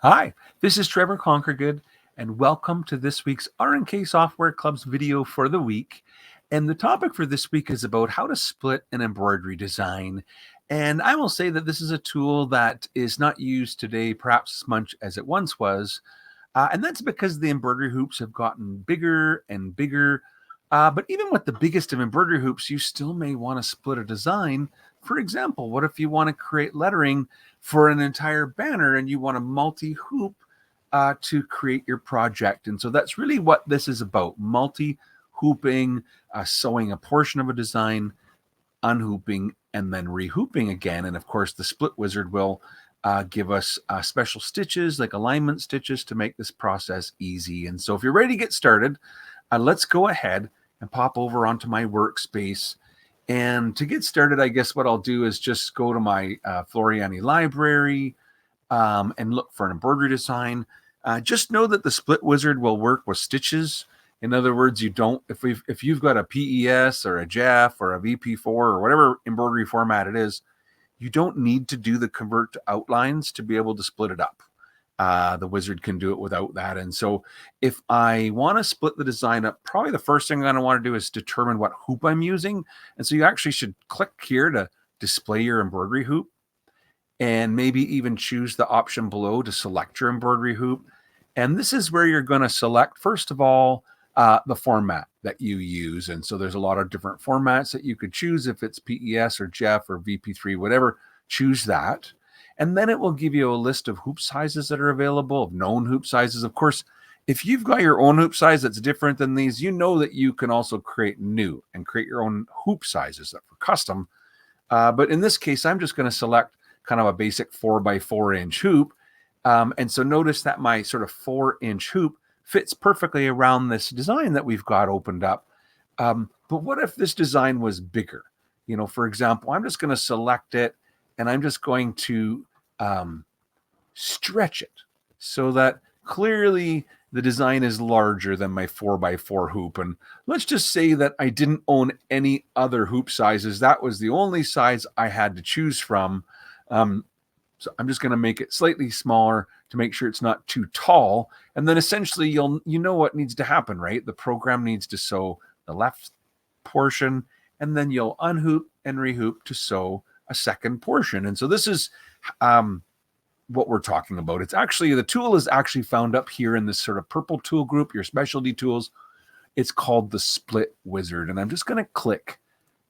Hi, this is Trevor Conquergood, and welcome to this week's R&K Software Club's video for the week. And the topic for this week is about how to split an embroidery design. And I will say that this is a tool that is not used today, perhaps as much as it once was. And that's because the embroidery hoops have gotten bigger and bigger. But even with the biggest of embroidery hoops, you still may want to split a design. For example, what if you want to create lettering for an entire banner and you want a multi-hoop to create your project? And so that's really what this is about, multi-hooping, sewing a portion of a design, unhooping, and then rehooping again. And of course, the split wizard will give us special stitches like alignment stitches to make this process easy. And so if you're ready to get started, let's go ahead and pop over onto my workspace. And to get started, I guess what I'll do is just go to my Floriani library and look for an embroidery design. Just know that the split wizard will work with stitches. In other words, you don't, if you've got a PES or a JEF or a VP4 or whatever embroidery format it is, you don't need to do the convert to outlines to be able to split it up. The wizard can do it without that. And so if I want to split the design up, probably the first thing I'm going to want to do is determine what hoop I'm using. And so you actually should click here to display your embroidery hoop, and maybe even choose the option below to select your embroidery hoop. And this is where you're going to select, first of all, the format that you use. And so there's a lot of different formats that you could choose. If it's PES or JEF or VP3, whatever, choose that. And then it will give you a list of hoop sizes that are available, of known hoop sizes. Of course, if you've got your own hoop size that's different than these, you know that you can also create new and create your own hoop sizes that are custom. But in this case, I'm just going to select kind of a basic 4x4 inch hoop. And so notice that my sort of 4-inch hoop fits perfectly around this design that we've got opened up. But what if this design was bigger? You know, for example, I'm just going to select it and I'm just going to stretch it so that clearly the design is larger than my 4x4 hoop. And let's just say that I didn't own any other hoop sizes. That was the only size I had to choose from. So I'm just going to make it slightly smaller to make sure it's not too tall. And then essentially you know what needs to happen, right? The program needs to sew the left portion, and then you'll unhoop and rehoop to sew a second portion. And so this is what we're talking about. It's actually, the tool is actually found up here in this sort of purple tool group, your specialty tools. It's called the Split Wizard. And I'm just going to click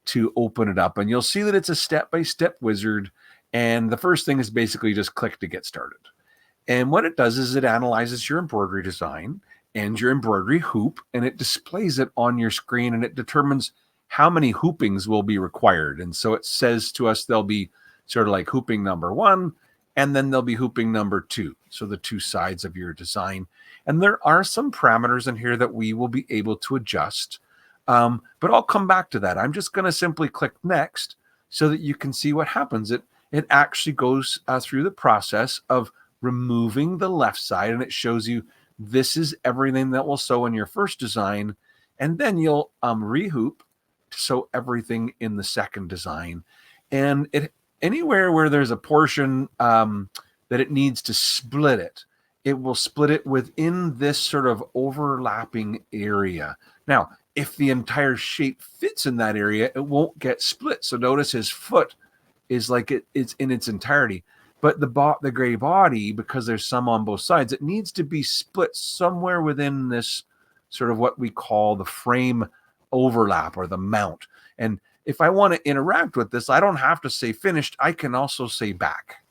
to open it up. And you'll see that it's a step-by-step wizard. And the first thing is basically just click to get started. And what it does is it analyzes your embroidery design and your embroidery hoop, and it displays it on your screen, and it determines how many hoopings will be required. And so it says to us there'll be sort of like hooping number 1, and then there'll be hooping number 2. So the two sides of your design. And there are some parameters in here that we will be able to adjust. But I'll come back to that. I'm just going to simply click next so that you can see what happens. It actually goes through the process of removing the left side, and it shows you this is everything that will sew in your first design. And then you'll rehoop to sew everything in the second design. And anywhere where there's a portion that it needs to split it, it will split it within this sort of overlapping area. Now, if the entire shape fits in that area, it won't get split. So notice his foot is like it's in its entirety. But the gray body, because there's some on both sides, it needs to be split somewhere within this sort of what we call the frame overlap or the mount. And if I want to interact with this, I don't have to say finished. I can also say back.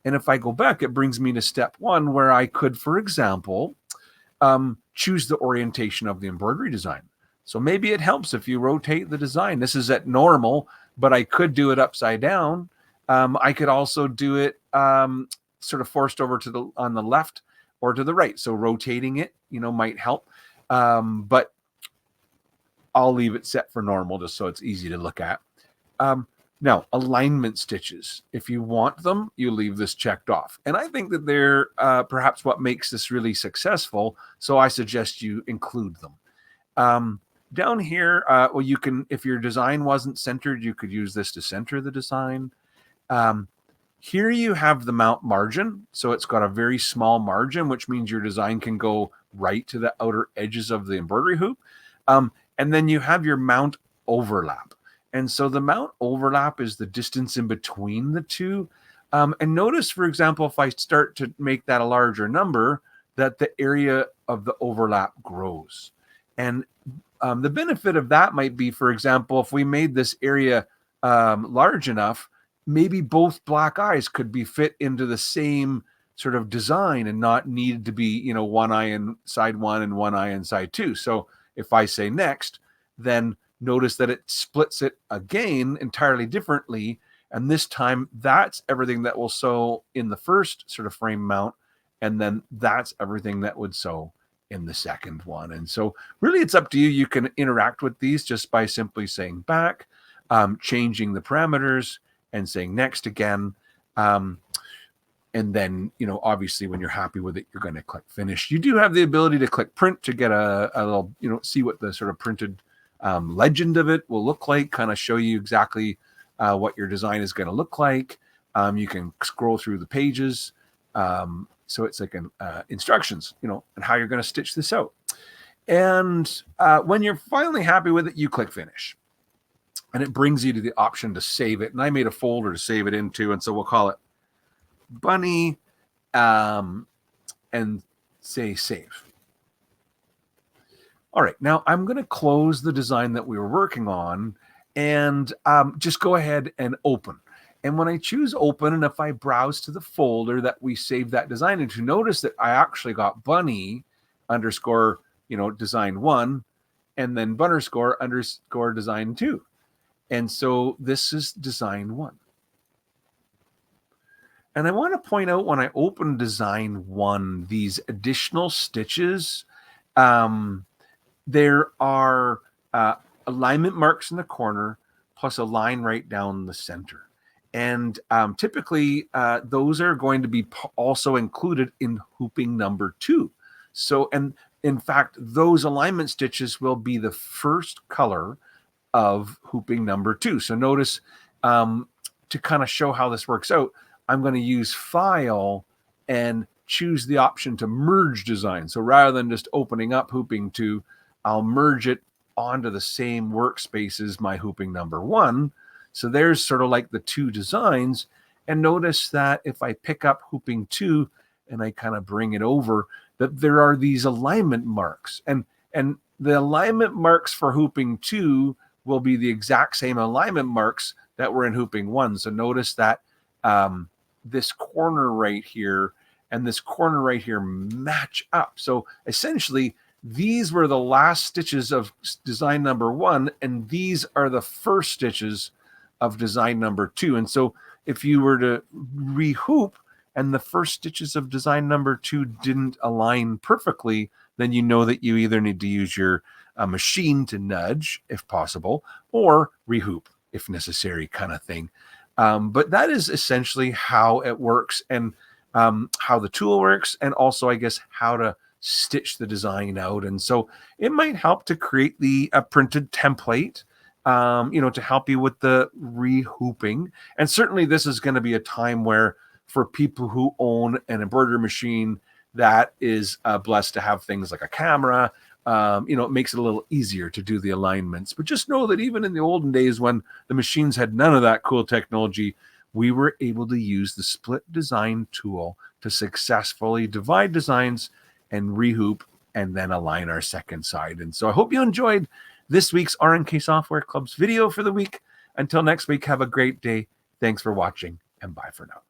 And if I go back, it brings me to step 1, where I could, for example, choose the orientation of the embroidery design. So maybe it helps if you rotate the design. This is at normal, but I could do it upside down. I could also do it sort of forced over to on the left or to the right. So rotating it, might help. But I'll leave it set for normal just so it's easy to look at. Now, alignment stitches. If you want them, you leave this checked off. And I think that they're perhaps what makes this really successful. So I suggest you include them. Down here, well, you can, if your design wasn't centered, you could use this to center the design. Here you have the mount margin. So it's got a very small margin, which means your design can go right to the outer edges of the embroidery hoop. And then you have your mount overlap. And so the mount overlap is the distance in between the two. And notice, for example, if I start to make that a larger number, that the area of the overlap grows. And the benefit of that might be, for example, if we made this area large enough, maybe both black eyes could be fit into the same sort of design and not need to be, one eye inside one and one eye inside two. So if I say next, then notice that it splits it again entirely differently. And this time that's everything that will sew in the first sort of frame mount. And then that's everything that would sew in the second one. And so really it's up to you. You can interact with these just by simply saying back, changing the parameters and saying next again. And then, obviously when you're happy with it, you're going to click finish. You do have the ability to click print to get a little, see what the sort of printed legend of it will look like, kind of show you exactly what your design is going to look like. You can scroll through the pages. So it's like instructions, and how you're going to stitch this out. And when you're finally happy with it, you click finish. And it brings you to the option to save it. And I made a folder to save it into. And so we'll call it Bunny and say save. All right, now I'm going to close the design that we were working on and just go ahead and open. And when I choose open, and if I browse to the folder that we saved that design into, notice that I actually got bunny underscore, design 1, and then bunnerscore underscore design 2. And so this is design 1. And I want to point out when I open design 1, these additional stitches, there are alignment marks in the corner plus a line right down the center. And typically those are going to be also included in hooping number 2. So, and in fact, those alignment stitches will be the first color of hooping number 2. So notice to kind of show how this works out, I'm going to use File and choose the option to merge design. So rather than just opening up hooping 2, I'll merge it onto the same workspace as my hooping number 1. So there's sort of like the two designs. And notice that if I pick up hooping 2 and I kind of bring it over, that there are these alignment marks. And the alignment marks for hooping 2 will be the exact same alignment marks that were in hooping 1. So notice that this corner right here and this corner right here match up. So essentially, these were the last stitches of design number 1, and these are the first stitches of design number 2. And so if you were to rehoop and the first stitches of design number 2 didn't align perfectly, then you know that you either need to use your machine to nudge, if possible, or rehoop if necessary, kind of thing. But that is essentially how it works, and how the tool works, and also, I guess, how to stitch the design out. And so it might help to create a printed template, to help you with the rehooping. And certainly this is going to be a time where, for people who own an embroidery machine that is blessed to have things like a camera, it makes it a little easier to do the alignments. But just know that even in the olden days when the machines had none of that cool technology, we were able to use the split design tool to successfully divide designs and rehoop and then align our second side. And so I hope you enjoyed this week's RNK Software Club's video for the week. Until next week, have a great day. Thanks for watching, and bye for now.